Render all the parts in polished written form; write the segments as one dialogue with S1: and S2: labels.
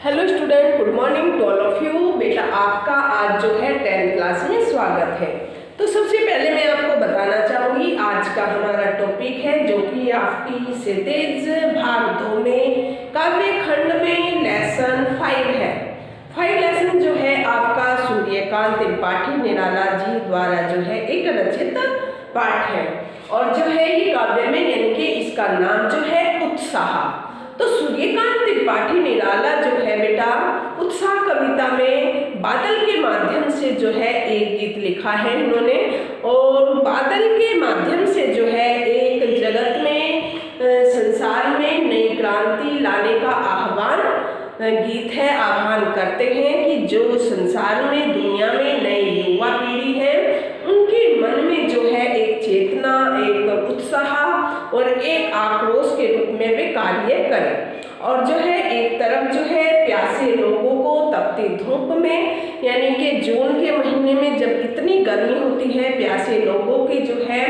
S1: Hello student, good morning to all of you. बेटा आपका आज जो है 10th क्लास में स्वागत है। तो सबसे पहले मैं आपको बताना चाहूँगी आज का हमारा टॉपिक है जो कि आपकी क्षितिज भाग 2 में काव्य खंड में लेसन 5 है। 5 लेसन जो है आपका सूर्यकांत त्रिपाठी निराला जी द्वारा जो है एक रचित पाठ है और जो है ये काव्य में यानी कि इसका नाम जो है उत्साह। तो सूर्यकांत त्रिपाठी निराला जो है बेटा उत्साह कविता में बादल के माध्यम से जो है एक गीत लिखा है इन्होंने और बादल के माध्यम से जो है एक जगत में संसार में नई क्रांति लाने का आह्वान गीत है। आह्वान करते हैं कि जो संसार में दुनिया में नई युवा पीढ़ी है उनके मन में जो है एक चेतना, एक उत्साह और एक आक्रोश के रूप में वे कार्य करें और जो है एक तरफ जो है प्यासे लोगों को तपती धूप में यानी कि जून के महीने में जब इतनी गर्मी होती है प्यासे लोगों की जो है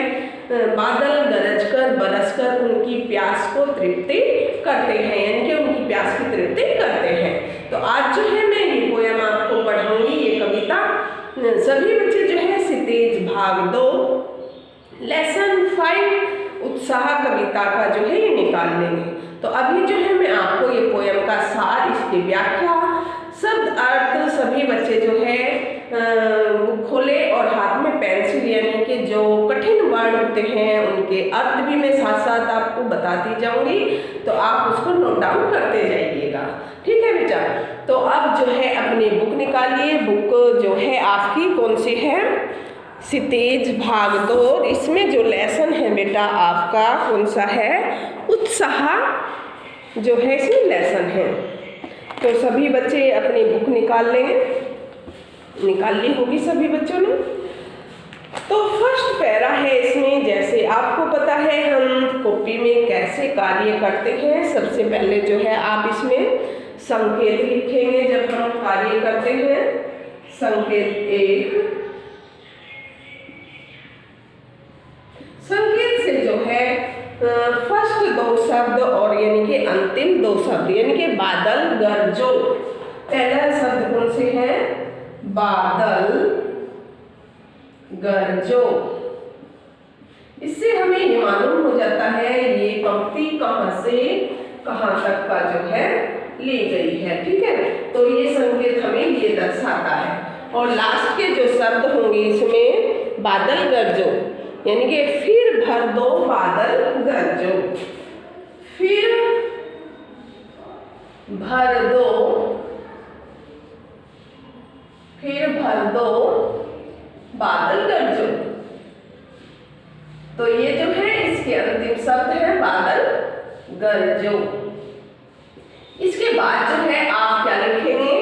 S1: बादल गरजकर बरसकर उनकी प्यास को तृप्ति करते हैं यानी कि उनकी प्यास की तृप्ति करते हैं। तो आज जो है मैं ये पोयम आपको पढ़ाऊंगी, ये कविता सभी बच्चे जो है क्षितिज भाग 2 लेसन 5 उत्साह कविता का जो है ये निकाल लेंगे। तो अभी जो है मैं आपको ये पोयम का सार, इसकी व्याख्या, शब्द अर्थ सभी बच्चे जो है खोले और हाथ में पेंसिल यानी कि जो कठिन वर्ड होते हैं उनके अर्थ भी मैं साथ साथ आपको बताती जाऊंगी, तो आप उसको नोट डाउन करते जाइएगा। ठीक है बेटा। तो अब जो है अपनी बुक निकालिए। बुक जो है आपकी कौन सी है? क्षितिज भाग 2। इसमें जो लेसन है बेटा आपका कौन सा है? उत्साह जो है इसमें लेसन है। तो सभी बच्चे अपनी बुक निकाल लेंगे, निकाल ली होगी सभी बच्चों ने। तो फर्स्ट पैरा है इसमें, जैसे आपको पता है हम कॉपी में कैसे कार्य करते हैं। सबसे पहले जो है आप इसमें संकेत लिखेंगे जब हम कार्य करते हैं। संकेत 1, संकेत से जो है फर्स्ट 2 शब्द और यानी कि अंतिम 2 शब्द यानी कि बादल गरजो। पहला शब्द कौन से है? बादल गरजो। इससे हमें ये मालूम हो जाता है ये पंक्ति कहाँ से कहाँ तक का जो है ली गई है। ठीक है, तो ये संकेत हमें ये दर्शाता है। और लास्ट के जो शब्द होंगे इसमें बादल गरजो यानी कि फिर भर दो बादल गरजो, फिर भर दो, फिर भर दो बादल गरजो। तो ये जो है इसके अंतिम शब्द है बादल गरजो। इसके बाद जो है आप क्या लिखेंगे?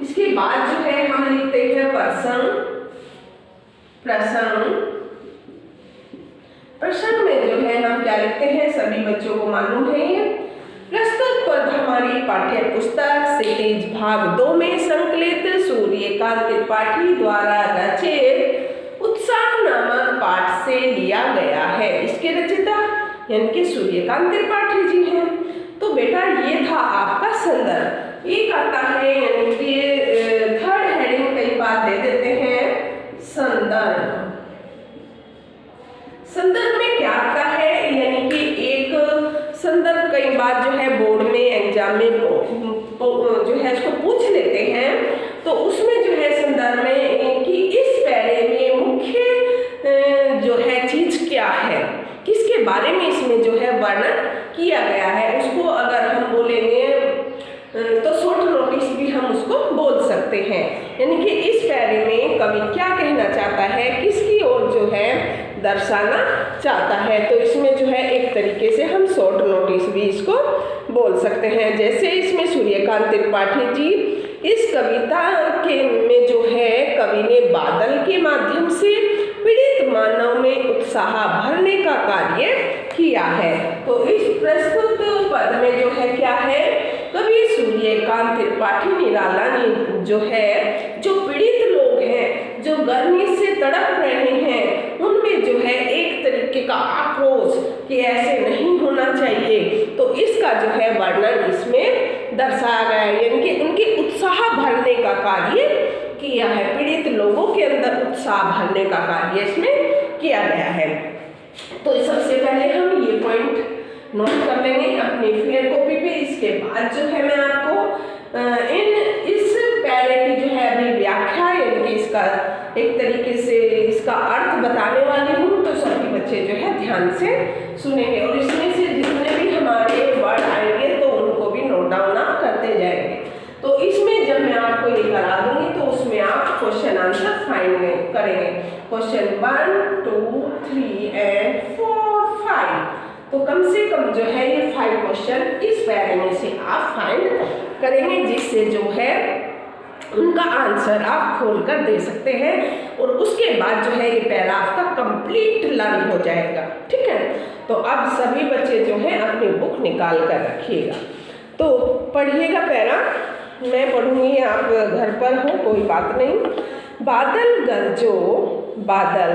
S1: इसके बाद जो है हम लिखते हैं प्रश्न। प्रश्न, प्रश्न में जो है हम क्या लिखते हैं सभी बच्चों को मालूम है ये। प्रस्तुत पद हमारी पाठ्य पुस्तक क्षितिज भाग 2 में संकलित सूर्यकांत त्रिपाठी द्वारा रचित उत्साह नामक पाठ से लिया गया है। इसके रचयिता यानी कि सूर्यकांत त्रिपाठी जी हैं। तो बेटा ये था आपका संदर्भ। एक आता है यानी कि थर्ड हेडिंग कई बार दे देते हैं संदर्भ। संदर्भ में क्या आता है यानी कि एक संदर्भ कई बार जो है बोर्ड में एग्जाम में जो है उसको पूछ लेते हैं। तो उसमें जो है संदर्भ में कि इस पैरे में मुख्य जो है चीज क्या है, किसके बारे में इसमें जो है वर्णन किया गया है, उसको अगर हम बोलेंगे तो शॉर्ट नोटिस भी हम उसको बोल सकते हैं। यानी कि इस पैरे में कवि क्या कहना चाहता है, किसकी ओर जो है दर्शाना चाहता है। तो इसमें जो है एक तरीके से हम शॉर्ट नोटिस भी इसको बोल सकते हैं। जैसे इसमें सूर्यकांत त्रिपाठी जी इस कविता के में जो है कवि ने बादल के माध्यम से पीड़ित मानव में उत्साह भरने का कार्य किया है। तो इस प्रस्तुत पद में जो है क्या है, कवि सूर्यकांत त्रिपाठी निराला ने जो है जो पीड़ित लोग हैं, जो गर्मी से तड़प रहे हैं, उनमें जो है एक तरीके तरीके का आक्रोश कि ऐसे नहीं होना चाहिए, तो इसका जो है वर्णन इसमें दर्शाया गया है, यानी कि उनके उत्साह भरने का कार्य किया है। पीड़ित लोगों के अंदर उत्साह भरने का कार्य इसमें किया गया है। तो सबसे पहले हम ये पॉइंट नोट कर लेंगे अपनी फेयर कॉपी पे। इसके बाद जो है मैं आपको इस पैरे की जो है अभी व्याख्या, यानी कि इसका एक तरीके से इसका अर्थ बताने वाली हूँ, तो सभी बच्चे जो है ध्यान से सुनेंगे और इसमें से जितने भी हमारे वर्ड आएंगे तो उनको भी नोट डाउन आप करते जाएंगे। तो इसमें जब मैं आपको ये करा दूंगी तो उसमें आप क्वेश्चन आंसर फाइंड करेंगे। Question 1, 2, 3 and 4, 5। तो कम से कम जो है ये 5 क्वेश्चन इस पैरे में से आप फाइंड करेंगे, जिससे जो है उनका आंसर आप खोल कर दे सकते हैं और उसके बाद जो है ये पैरा आपका कंप्लीट लर्न हो जाएगा। ठीक है, तो अब सभी बच्चे जो हैं अपनी बुक निकाल कर रखिएगा। तो पढ़िएगा पैरा, मैं पढ़ूंगी, आप घर पर हो कोई बात नहीं। बादल गरजो, बादल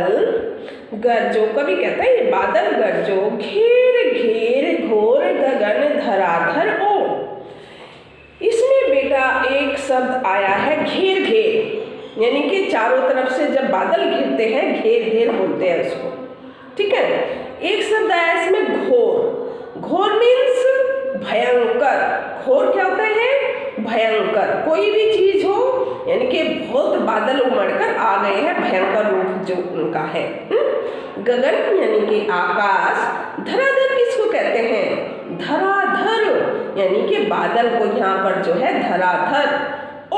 S1: गरजो, कभी कहता है ये बादल गरजो, घेर घेर घोर गगन धराधर ओ। इसमें बेटा एक शब्द आया है घेर घेर, यानी कि चारों तरफ से जब बादल घिरते हैं घेर घेर बोलते हैं उसको। ठीक है, एक शब्द आया इसमें घोर। घोर मीन्स भयंकर। घोर क्या होता है? भयंकर। कोई भी चीज हो, यानी कि बहुत बादल उमड़कर आ गए हैं, भयंकर रूप जो उनका है। गगन यानी कि आकाश। धराधर किसको कहते हैं? धराधर, यानी कि बादल को यहाँ पर जो है धराधर ओ।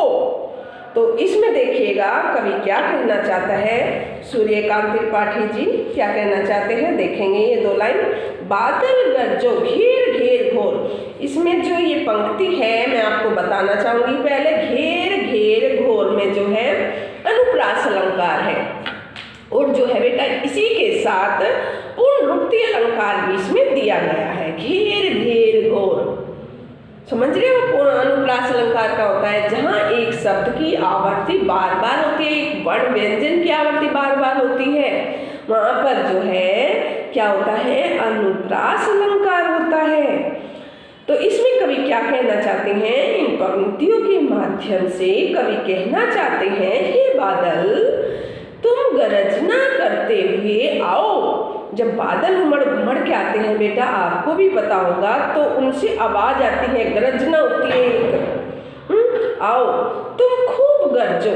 S1: तो इसमें देखिएगा कवि क्या कहना चाहता है, सूर्यकांत त्रिपाठी जी क्या कहना चाहते हैं, देखेंगे ये 2 लाइन। बादल गरजो घेर घेर घोर, इसमें जो ये पंक्ति है मैं आपको बताना चाहूंगी पहले। घेर घेर घोर में जो है अनुप्रास अलंकार है और जो है बेटा इसी के साथ पुनरुक्ति अलंकार भी इसमें दिया गया है। घेर घेर घोर, समझ रहे हो? अनुप्रास अलंकार का होता है जहाँ एक शब्द की आवृत्ति बार बार होती है, एक वर्ण व्यंजन की आवृत्ति बार बार होती है, वहां पर जो है क्या होता है? अनुप्रास अलंकार होता है। तो इसमें कवि क्या कहना चाहते हैं? इन पंक्तियों के माध्यम से कवि कहना चाहते हैं, हे बादल तुम गरजना करते हुए आओ। जब बादल उमड़ घुमड़ के आते हैं बेटा, आपको भी पता होगा, तो उनसे आवाज आती है, गरजना होती है एक। आओ तुम खूब गरजो।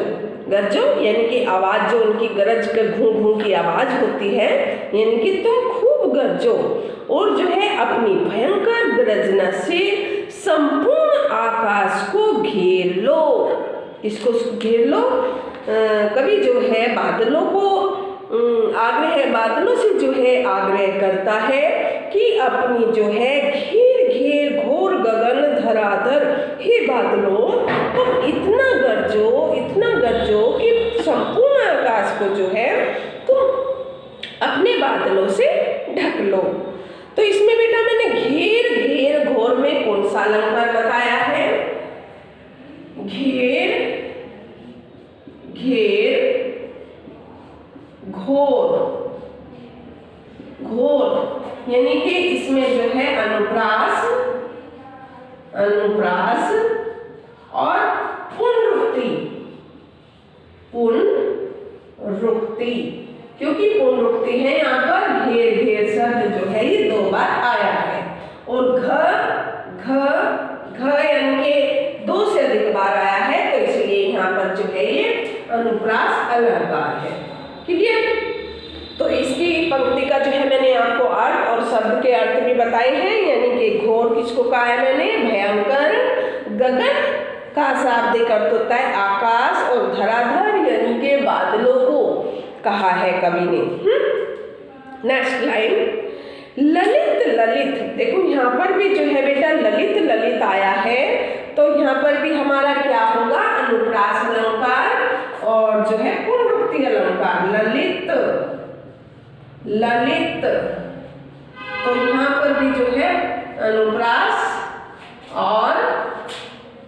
S1: गरजो यानी कि आवाज जो उनकी गरज कर घूं घूं की आवाज होती है, यानी कि तुम खूब गरजो और जो है अपनी भयंकर गरजना से संपूर्ण आकाश को घेर लो। इसको घेर लो। कभी जो है बादलों को आग्रह, बादलों से जो है आग्रह करता है कि अपनी जो है घेर घेर घोर गगन धराधर, हे बादलों तुम इतना गरजो कि संपूर्ण आकाश को जो है तुम अपने बादलों से ढक लो। तो इसमें बेटा मैंने घेर घेर घोर में कौन सा अलंकार बताया है? घेर घेर घोर। घोर यानी कि इसमें जो है अनुप्रास और पुनरुक्ति। पुनरुक्ति क्योंकि पुनरुक्ति है यहाँ पर, घेर घेर शब्द जो है ये 2 बार आया है और घ यानी कि 2 से अधिक बार आया है, तो इसलिए यहाँ पर जो है ये अनुप्रास अलंकार है। क्लियर? तो इसकी पंक्ति का जो है मैंने आपको अर्थ और शब्द के अर्थ भी बताए हैं, यानी कि घोर किसको कहा है मैंने? भयंकर। गगन का शाब्दिक अर्थ होता है आकाश और धराधर यानी कि बादलों को कहा है कवि ने। Next line, Lalit Lalit. देखो यहाँ पर भी जो है बेटा ललित ललित आया है, तो यहाँ पर भी हमारा क्या होगा? अनुप्रास अलंकार और जो है पुनरुक्ति अलंकार। ललित ललित, तो यहाँ पर भी जो है अनुप्रास और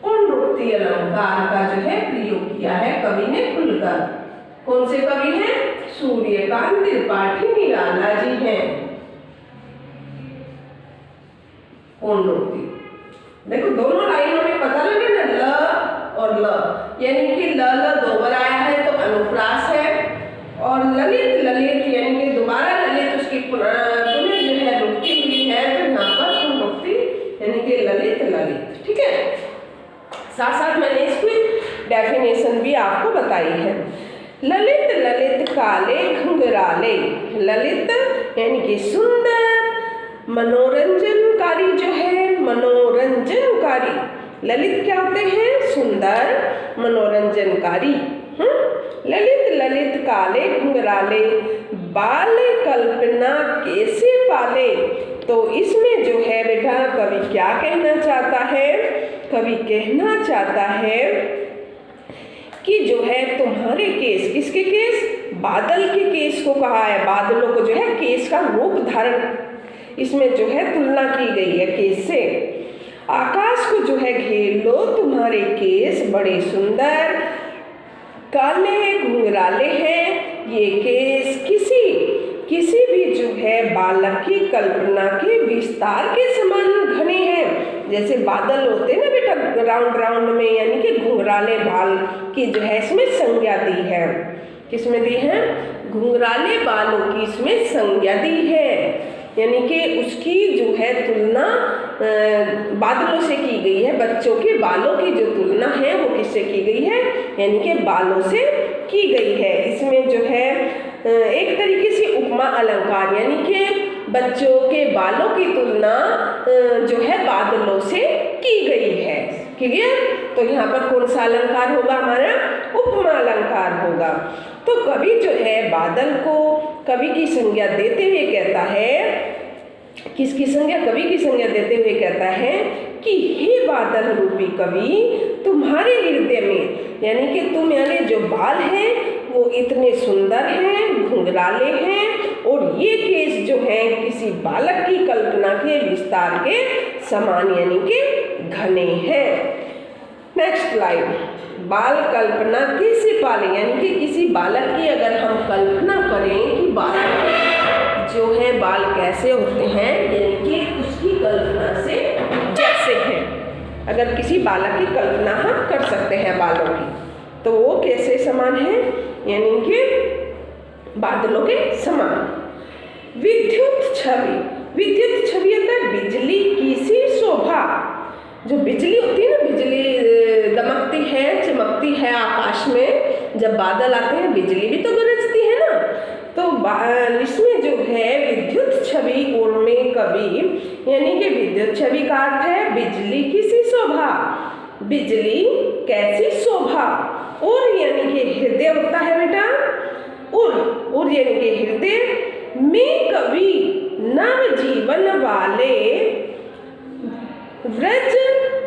S1: पुनरुक्ति अलंकार का जो है प्रयोग किया है कवि ने खुलकर। कौन से कवि हैं? सूर्यकांत त्रिपाठी निराला जी हैं। कौन रोकती? देखो दोनों लाइनों में पता लगे ना, ल और ल, यानी कि ल दो बार आया है तो अनुप्रास है, और ललित ललित यानी कि दोबारा ललित उसकी पुनः जो है रुकती हुई है, तो यहाँ पर पुनरुक्ति यानी कि ललित ललित। ठीक है, साथ साथ मैंने इसकी डेफिनेशन भी आपको बताई है। ललित ललित काले घुंघराले, ललित यानी कि सुंदर, मनोरंजनकारी जो है, मनोरंजनकारी, ललित क्या होते हैं? सुंदर, मनोरंजनकारी। ललित ललित काले घुंघराले, बाल कल्पना कैसे पाले। तो इसमें जो है बेटा कवि क्या कहना चाहता है? कवि कहना चाहता है कि जो है तुम्हारे केस, किसके केस? बादल के केस को कहा है। बादलों को जो है केस का रूप धारण, इसमें जो है तुलना की गई है केस से। आकाश को जो है घेर लो तुम्हारे केस बड़े सुंदर, काले घुंघराले हैं ये केस, किसी भी जो है बालक की कल्पना के विस्तार के समान घने हैं। जैसे बादल होते हैं ना बेटा राउंड राउंड में, यानी कि घुंघराले बाल की जो है इसमें संज्ञा दी है। किसमें दी है? घुंघराले बालों की इसमें संज्ञा दी है, यानी कि उसकी जो है तुलना बादलों से की गई है। बच्चों के बालों की जो तुलना है वो किससे की गई है? यानी कि बालों से की गई है। इसमें जो है एक तरीके से उपमा अलंकार, यानी कि बच्चों के बालों की तुलना जो है बादलों से की गई है। क्लियर? तो यहाँ पर कौन सा अलंकार होगा हमारा? उपमा अलंकार होगा। तो कवि जो है बादल को कवि की संज्ञा देते हुए कहता है, किसकी संज्ञा? कवि की संज्ञा देते हुए कहता है कि हे बादल रूपी कवि, तुम्हारे हृदय में, यानी कि तुम यानी जो बाल हैं वो इतने सुंदर हैं, घुंघराले हैं, और ये केस जो है किसी बालक की कल्पना के विस्तार के समान यानी कि घने हैं। नेक्स्ट लाइन, बाल कल्पना कैसे पाले, यानी कि किसी बालक की अगर हम कल्पना करें कि बालक जो है बाल कैसे होते हैं, यानी कि उसकी कल्पना से जैसे हैं। अगर किसी बालक की कल्पना हम कर सकते हैं बालों की, तो वो कैसे समान है? यानी कि बादलों के समान। विद्युत छवि, विद्युत छवि है बिजली की सी शोभा। जो बिजली होती है ना, बिजली दमकती है, चमकती है आकाश में, जब बादल आते हैं बिजली भी तो गरजती है ना। तो इसमें जो है विद्युत छवि में कवि, यानी कि विद्युत छवि का अर्थ है बिजली की सी शोभा, बिजली कैसी शोभा। और यानी कि हृदय होता है बेटा, और यानी कि हृदय में कवि नव जीवन वाले व्रज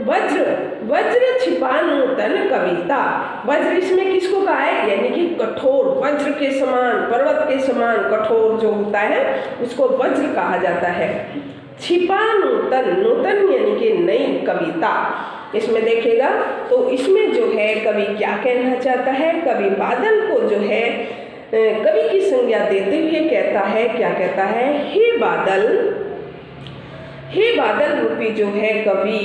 S1: वज्र, वज्र छिपा नूतन कविता। वज्र इसमें किसको कहा है? यानी कि कठोर, वज्र के समान, पर्वत के समान कठोर जो होता है उसको वज्र कहा जाता है। छिपा नूतन, नूतन यानी कि नई कविता। इसमें देखिएगा तो इसमें जो है कवि क्या कहना चाहता है? कवि बादल को जो है कवि की संज्ञा देते हुए कहता है, क्या कहता है? हे बादल, हे बादल रूपी जो है कवि,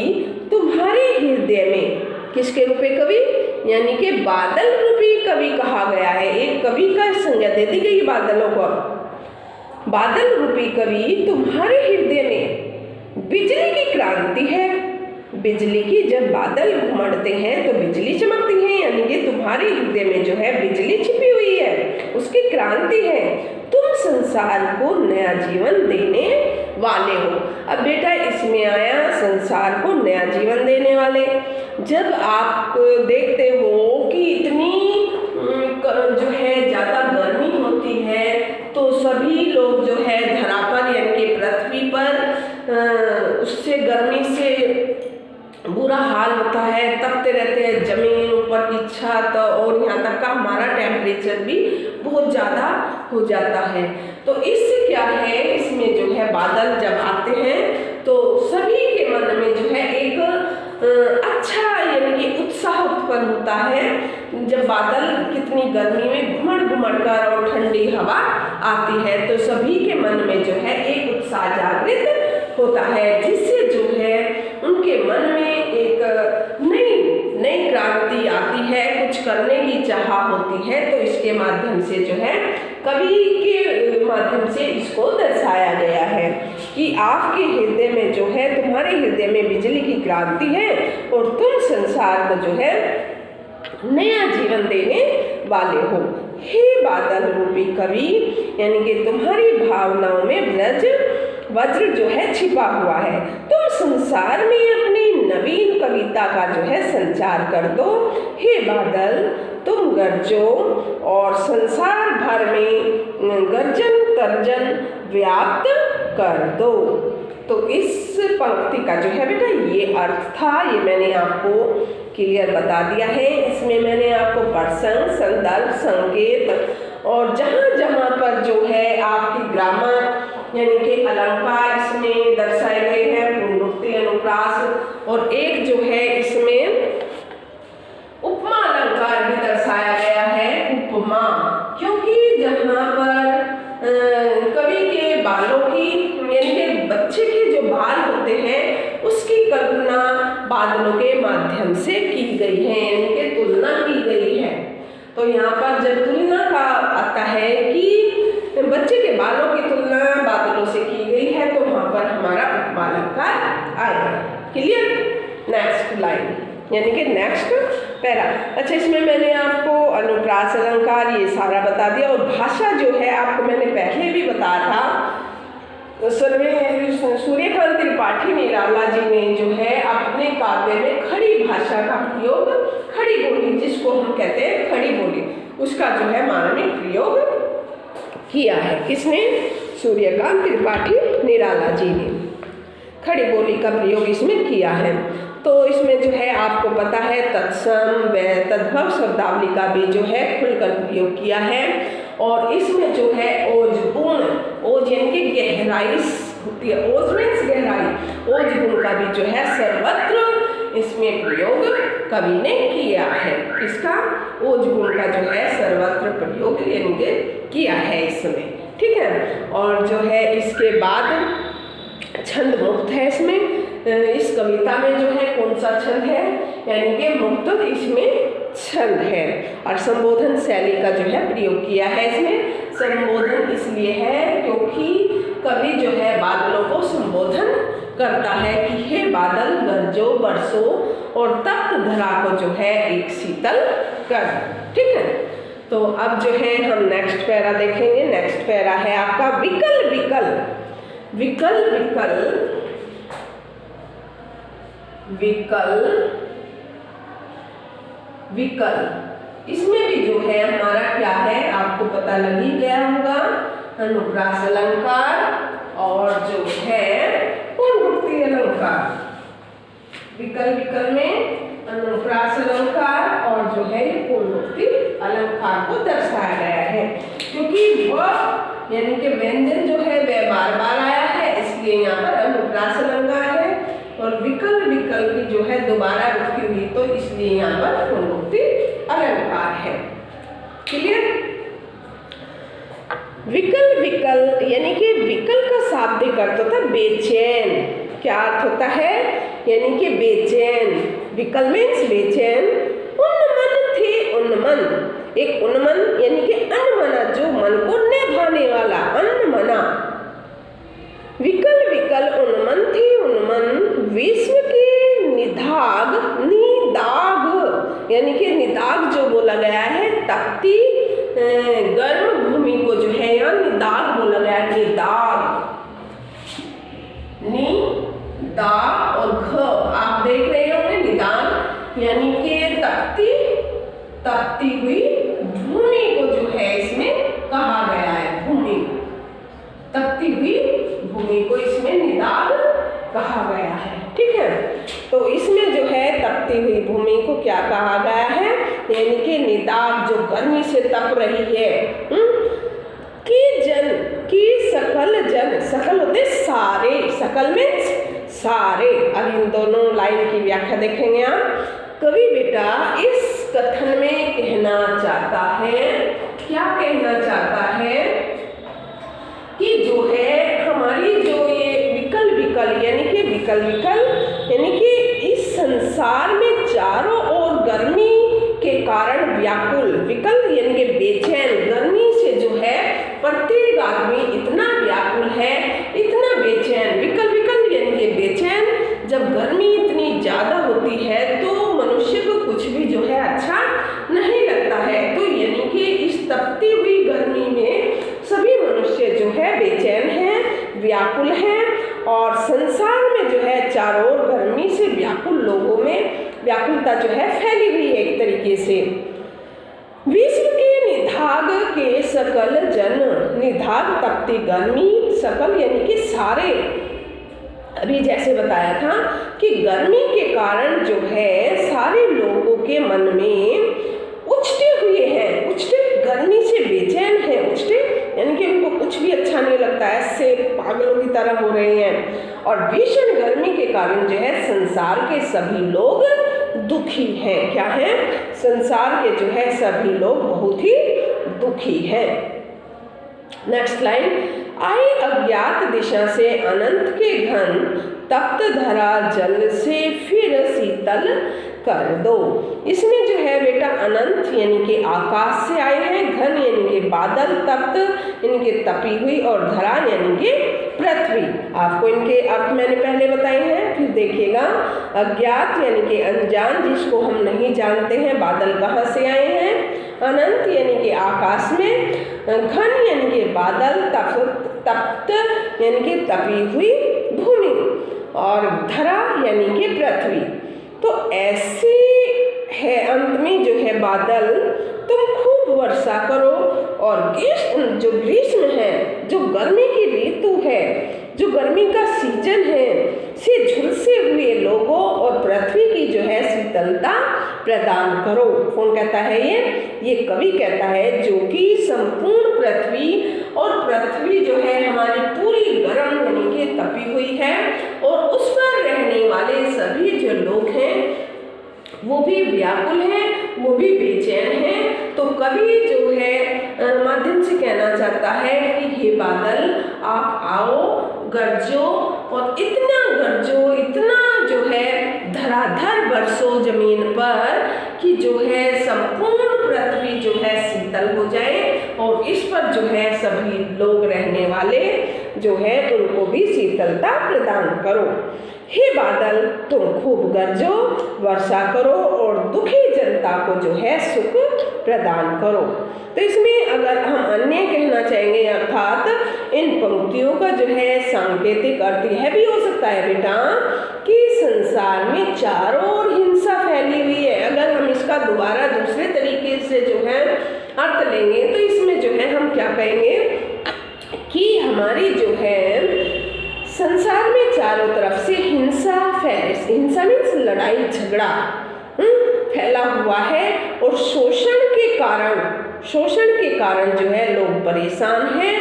S1: तुम्हारे हृदय में, किसके रूपे कवि? यानी कि बादल रूपी कवि कहा गया है। एक कवि का संज्ञा दे दी गई बादलों को। बादल रूपी कवि तुम्हारे हृदय में बिजली की क्रांति है। बिजली की जब बादल घुमड़ते हैं तो बिजली चमकती है, यानी कि तुम्हारे हृदय में जो है बिजली छिपी हुई है, उसकी क्रांति है। तुम संसार को नया जीवन देने वाले हो। अब बेटा इसमें आया संसार को नया जीवन देने वाले। जब आप देखते हो कि इतनी जो है ज़्यादा गर्मी होती है तो सभी लोग जो है धरा पर यानी कि पृथ्वी पर उससे गर्मी से बुरा हाल होता है, तपते रहते हैं जमीन, ऊपर की छत, और यहाँ तक का हमारा टेम्परेचर भी बहुत ज़्यादा हो जाता है। तो इससे क्या है, इसमें जो है बादल जब आते हैं तो सभी के मन में जो है एक अच्छा यानी कि उत्साह उत्पन्न होता होता है जब बादल कितनी गर्मी में घुमड़ घुमड़ कर और ठंडी हवा आती है तो सभी के मन में जो है एक उत्साह जागृत होता है, जिससे जो है उनके मन में एक नई क्रांति आती है, कुछ करने की चाह होती है। तो इसके माध्यम से जो है कवि के माध्यम से इसको दर्शाया गया है कि आपके हृदय में जो है, तुम्हारे हृदय में बिजली की क्रांति है और तुम संसार को जो है नया जीवन देने वाले हो। हे बादल रूपी कवि, यानी कि तुम्हारी भावनाओं में वज्र जो है छिपा हुआ है। तुम संसार में अपनी नवीन कविता का जो है संचार कर दो। हे बादल, तुम गरजो और संसार भर में गर्जन तर्जन व्याप्त कर दो। तो इस पंक्ति का जो है बेटा ये अर्थ था, ये मैंने आपको क्लियर बता दिया है। इसमें मैंने आपको प्रसंग, संदर्भ, संकेत और जहाँ जहाँ पर जो है आपकी ग्रामर यानी कि अलंकार इसमें दर्शाए गए हैं, पुनरुक्ति, अनुप्रास और एक जो है इसमें उपमा अलंकार भी दर्शाया गया है, उपमा, क्योंकि जहाँ पर कवि के बालों की यानी कि बच्चे के जो बाल होते हैं उसकी कल्पना बादलों के माध्यम से की गई है, यानी कि तुलना की गई है। तो यहाँ पर जब तुलना का आता है कि बच्चे के बालों की तुलना बादलों से की गई है तो वहाँ पर हमारा उपमा अलंकार आएगा। क्लियर? नेक्स्ट लाइन यानी कि नेक्स्ट पैरा। अच्छा, इसमें मैंने आपको अनुप्रास अलंकार ये सारा बता दिया और भाषा जो है आपको मैंने पहले भी बताया था। सूर्यकांत त्रिपाठी निराला जी ने जो है अपने काव्य में खड़ी भाषा का प्रयोग, खड़ी बोली जिसको हम कहते हैं खड़ी बोली, उसका जो है मानविक प्रयोग किया है। किसने? सूर्यकांत त्रिपाठी निराला जी ने खड़ी बोली का प्रयोग इसमें किया है। तो इसमें जो है आपको पता है तत्सम व तद्भव शब्दावली का भी जो है खुलकर प्रयोग किया है। और इसमें जो है ओज गुण, ओज यानी कि गहराई होती है, ओज मीन्स गहराई, ओज गुण का भी जो है सर्वत्र इसमें प्रयोग कवि ने किया है। इसका ओज गुण का जो है सर्वत्र प्रयोग यानी कि किया है इसमें, ठीक है। और जो है इसके बाद छंद मुक्त है इसमें, इस कविता में जो है कौन सा छंद है, यानी कि मुक्त इसमें छंद है। और संबोधन शैली का जो है प्रयोग किया है इसमें। संबोधन इसलिए है क्योंकि कवि जो है बादलों को संबोधन करता है कि हे बादल गरजो बरसो और तप्त धरा को जो है एक शीतल कर, ठीक है। तो अब जो है हम नेक्स्ट पैरा देखेंगे। नेक्स्ट पैरा है आपका विकल विकल, विकल विकल, विकल विकल। इसमें भी जो है हमारा क्या है आपको पता लग ही गया होगा, अनुप्रास अलंकार और जो है पुनरुक्ति अलंकार। विकल विकल में अनुप्रास अलंकार और जो है पुनरुक्ति अलंकार को दर्शाया गया है, क्योंकि वह यानी कि व्यंजन जो है वह बार बार आया है, इसलिए यहाँ पर अनुप्रास अलंकार है। और विकल विकल की जो है दोबारा रुकी हुई, तो इसलिए यहाँ पर पुनरुक्ति अलंकार है। क्लियर? विकल विकल यानी कि विकल का शाब्दिक अर्थ होता है बेचैन। क्या अर्थ होता है? यानी कि बेचैन। विकल मीन्स बेचैन। उन्मन थे उन्मन, एक उन्मन यानी कि अनमना, जो मन को निभाने वाला, अनमना। विकल विकल उन्मन थे उन्मन, विश्व के निदाग, निदाग यानी कि निदाग जो बोला गया है तपती गर्म भूमि को जो है यहाँ निदाग बोला गया है। निदाग, निदाग और घ आप देख रहे होंगे, निदाग यानी कि तपती हुई भूमि को जो है इसमें कहा गया है। भूमि, तपती हुई भूमि को इसमें निदाग कहा गया है, ठीक है। तो इसमें जो है तपती हुई भूमि को क्या कहा गया है, यानी कि निदाग जो गर्मी से तप रही है। कि जन, कि सकल जन, सकल होते सारे, सकल मीन्स सारे। अब इन दोनों लाइन की व्याख्या देखेंगे आप। कवि बेटा इस कथन में कहना चाहता है, क्या कहना चाहता है कि जो है हमारी जो ये विकल यानी कि इस संसार में चारों ओर गर्मी के कारण व्याकुल, विकल यानी कि बेचैन, गर्मी से जो है प्रत्येक आदमी इतना व्याकुल है, इतना बेचैन, विकल यानी कि बेचैन। जब गर्मी इतनी ज्यादा होती है तो मनुष्य को कुछ भी जो है अच्छा नहीं लगता है। तो यानी कि इस तपती हुई गर्मी में सभी मनुष्य जो है बेचैन हैं, व्याकुल हैं, और संसार में जो है चारों ओर गर्मी से व्याकुल लोगों में व्याकुलता जो है फैली हुई है एक तरीके से। विश्व के निधाग के सकल जन, निधाग तपती गर्मी, सकल यानी कि सारे, अभी जैसे बताया था कि गर्मी के कारण जो है सारे लोगों के मन में उछटे हुए हैं, उछटे गर्मी से बेचैन है, उछटे यानी कि उनको कुछ भी अच्छा नहीं लगता है, ऐसे पागलों की तरह हो रहे हैं। और भीषण गर्मी के कारण जो है संसार के सभी लोग दुखी हैं। क्या है? संसार के जो है सभी लोग बहुत ही दुखी हैं। नेक्स्ट लाइन, आई अज्ञात दिशा से अनंत के घन, तप्त धरा जल से फिर शीतल कर दो। इसमें जो है बेटा अनंत यानी कि आकाश से आए हैं, घन यानी कि बादल, तप्त यानी कि तपी हुई, और धरा यानी कि पृथ्वी। आपको इनके अर्थ मैंने पहले बताए हैं, फिर देखिएगा। अज्ञात यानी कि अनजान, जिसको हम नहीं जानते हैं, बादल कहाँ से आए हैं। अनंत यानी कि आकाश में, घन यानी कि बादल, तप्त यानी कि तपी हुई भूमि, और धरा यानी कि पृथ्वी। तो ऐसे है अंत में जो है बादल, तुम खूब वर्षा करो, और जो ग्रीष्म है, जो गर्मी की ऋतु है, जो गर्मी का सीजन है, से झुलसे हुए लोगों और पृथ्वी की जो है शीतलता प्रदान करो। कौन कहता है ये कवि कहता है, जो कि संपूर्ण पृथ्वी, और पृथ्वी जो है हमारी पूरी गर्म यानी कि तपी हुई है, और उस पर रहने वाले सभी जो लोग हैं वो भी व्याकुल हैं, वो भी बेचैन हैं। तो कवि जो है माध्यम से कहना चाहता है कि हे बादल, आप आओ, गरजो, और इतना गरजो, इतना जो है धराधर बरसो जमीन पर कि जो है संपूर्ण पृथ्वी जो है शीतल हो जाए, और इस पर जो है सभी लोग रहने वाले जो है उनको भी शीतलता प्रदान करो। हे बादल, तुम खूब गरजो, वर्षा करो, और दुखी जनता को जो है सुख प्रदान करो। तो इसमें अगर हम अन्य कहना चाहेंगे, अर्थात इन पंक्तियों का जो है सांकेतिक अर्थ यह भी हो सकता है बेटा कि संसार में चारों ओर हिंसा फैली हुई है। अगर हम इसका दोबारा दूसरे तरीके से जो है अर्थ लेंगे तो इसमें जो है हम क्या कहेंगे कि हमारी जो है संसार में चारों तरफ से हिंसा फैले, हिंसा मीन्स लड़ाई झगड़ा फैला हुआ है, और शोषण के कारण जो है लोग परेशान हैं।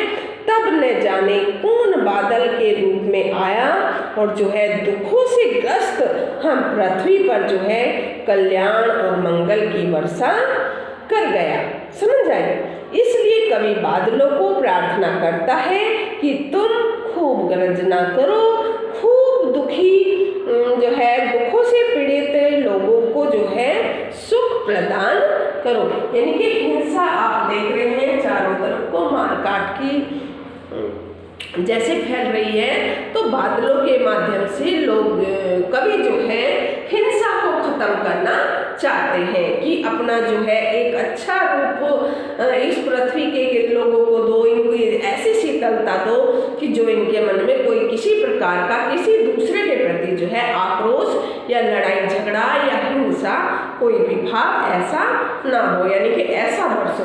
S1: तब न जाने कौन बादल के रूप में आया, और जो है दुखों से ग्रस्त हम पृथ्वी पर जो है कल्याण और मंगल की वर्षा कर गया। समझ आए? इसलिए कवि बादलों को प्रार्थना करता है कि तुम खूब गर्जना करो, खूब दुखी जो है दुखों से पीड़ित लोगों को जो है सुख प्रदान करो। यानी कि हिंसा आप देख रहे हैं चारों तरफ को मार काट की जैसे फैल रही है, तो बादलों के माध्यम से लोग कवि जो है हिंसा को खत्म करना चाहते हैं कि अपना जो है एक अच्छा रूप इस पृथ्वी के लोगों को दो, इनको ऐसी शीतलता दो कि जो इनके मन में कोई किसी प्रकार का किसी दूसरे के प्रति जो है आक्रोश या लड़ाई झगड़ा या हिंसा कोई भी भाव ऐसा ना हो, यानी कि ऐसा बरसो।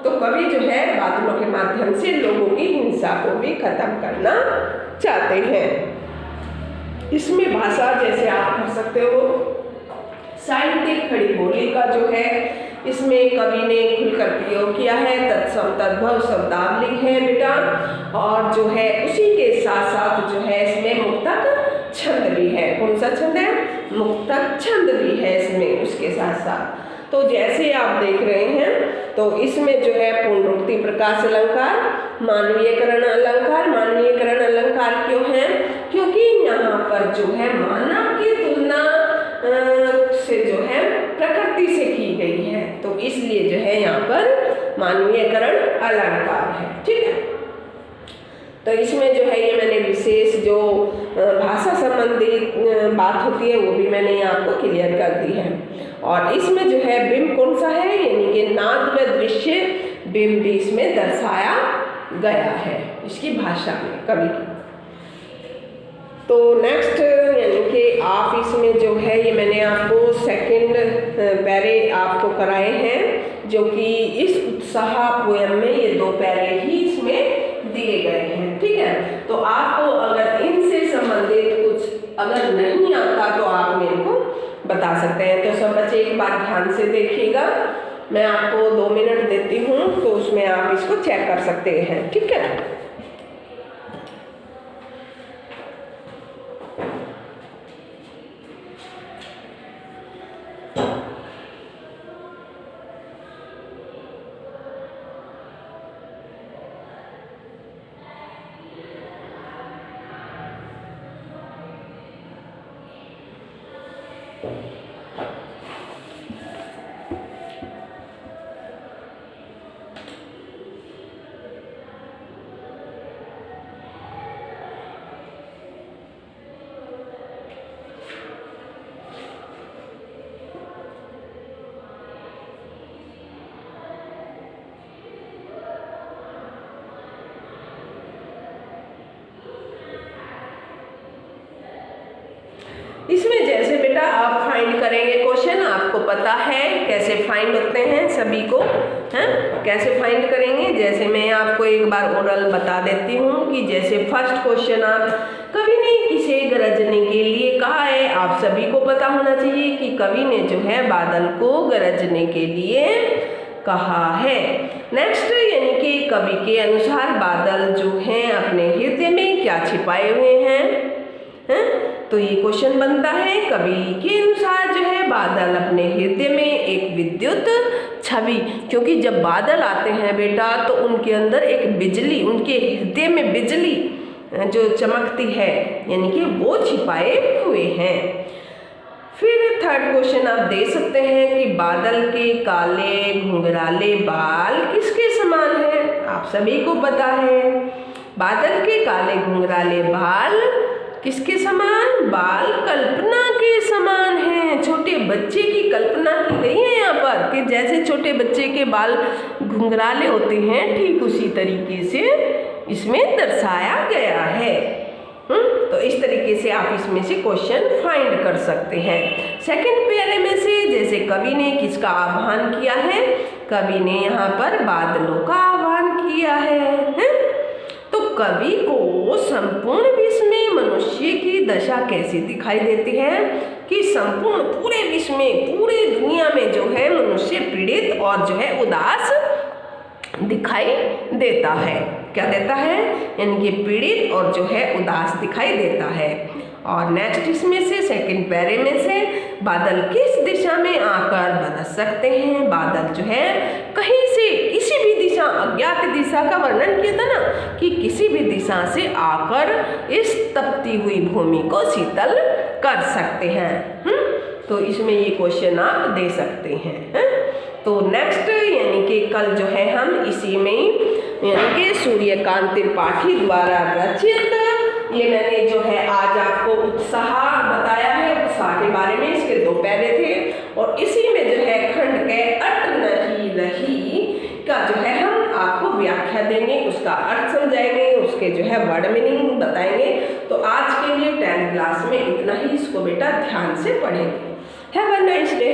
S1: तो कवि जो है बादलों के माध्यम से लोगों की हिंसा को भी खत्म करना चाहते हैं। इसमें भाषा जैसे आप कर सकते हो, साहित्यिक खड़ी बोली का जो है इसमें कवि ने खुलकर प्रयोग किया है। तत्सम तद्भव शब्दावली है बेटा, और जो है उसी के साथ साथ जो है इसमें मुक्तक छंद भी है। कौन सा छंद है? मुक्तक छंद भी है इसमें उसके साथ साथ। तो जैसे आप देख रहे हैं तो इसमें जो है पुनरुक्ति प्रकाश अलंकार, मानवीयकरण अलंकार। मानवीयकरण अलंकार क्यों है? क्योंकि यहाँ पर जो है मानव की तुलना से जो है प्रकृति से की गई है, तो इसलिए जो है यहाँ पर मानवीयकरण अलंकार है। ठीक है, तो इसमें जो है ये मैंने विशेष जो भाषा संबंधित बात होती है वो भी मैंने आपको क्लियर कर दी है। और इसमें जो है बिंब कौन सा है, यानी कि नाद व दृश्य बिंब भी इसमें दर्शाया गया है इसकी भाषा में कवि की। तो नेक्स्ट यानी कि आप इसमें जो है ये मैंने आपको सेकंड पैरे आपको कराए हैं, जो कि इस उत्साह पोयम में ये 2 पैरे ही इसमें दिए गए हैं। ठीक है, तो आपको अगर इनसे संबंधित कुछ अगर नहीं आता तो आप मेरे को बता सकते हैं। तो सब बच्चे एक बार ध्यान से देखिएगा, मैं आपको 2 मिनट देती हूँ, तो उसमें आप इसको चेक कर सकते हैं। ठीक है, इसमें जैसे बेटा आप फाइंड करेंगे क्वेश्चन, आपको पता है कैसे फाइंड होते हैं सभी को, हैं कैसे फाइंड करेंगे। जैसे मैं आपको एक बार ओरल बता देती हूँ कि जैसे फर्स्ट क्वेश्चन आप कवि ने किसे गरजने के लिए कहा है, आप सभी को पता होना चाहिए कि कवि ने जो है बादल को गरजने के लिए कहा है। नेक्स्ट यानी कि कवि के अनुसार बादल जो हैं अपने हृदय में क्या छिपाए हुए हैं, तो ये क्वेश्चन बनता है कवि के अनुसार जो है बादल अपने हृदय में एक विद्युत छवि, क्योंकि जब बादल आते हैं बेटा तो उनके अंदर एक बिजली, उनके हृदय में बिजली जो चमकती है यानी कि वो छिपाए हुए हैं। फिर थर्ड क्वेश्चन आप दे सकते हैं कि बादल के काले घुंघराले बाल किसके समान है, आप सभी को पता है बादल के काले घुंघराले बाल किसके समान, बाल कल्पना के समान हैं। छोटे बच्चे की कल्पना की गई है यहाँ पर कि जैसे छोटे बच्चे के बाल घुंघराले होते हैं ठीक उसी तरीके से इसमें दर्शाया गया है। तो इस तरीके से आप इसमें से क्वेश्चन फाइंड कर सकते हैं। सेकंड पेरे में से जैसे कवि ने किसका आह्वान किया है, कवि ने यहाँ पर बादलों का आह्वान किया है? तो कवि को संपूर्ण विश्व में मनुष्य की दशा कैसी दिखाई देती है कि संपूर्ण पूरे विश्व में, पूरी दुनिया में जो है मनुष्य पीड़ित और जो है उदास दिखाई देता है। क्या देता है, यानी कि पीड़ित और जो है उदास दिखाई देता है। और नेक्स्ट इसमें से सेकंड पैरे में से बादल किस दिशा में आकर बरस सकते हैं, बादल जो है कहीं से किसी भी दिशा, अज्ञात दिशा का वर्णन किया था ना कि किसी भी दिशा से आकर इस तपती हुई भूमि को शीतल कर सकते हैं। तो इसमें ये क्वेश्चन आप दे सकते हैं। तो नेक्स्ट यानी कि कल जो है हम इसी में यानी कि सूर्यकांत त्रिपाठी द्वारा रचित ये मैंने जो है आज आपको उत्साह बताया है, उत्साह के बारे में इसके 2 पैरे थे और इसी में जो है खंड के अट नहीं रही का जो है हम आपको व्याख्या देंगे, उसका अर्थ समझाएंगे, उसके जो है वर्ड मीनिंग बताएंगे। तो आज के लिए 10th क्लास में इतना ही, इसको बेटा ध्यान से पढ़ेंगे। Have a nice day.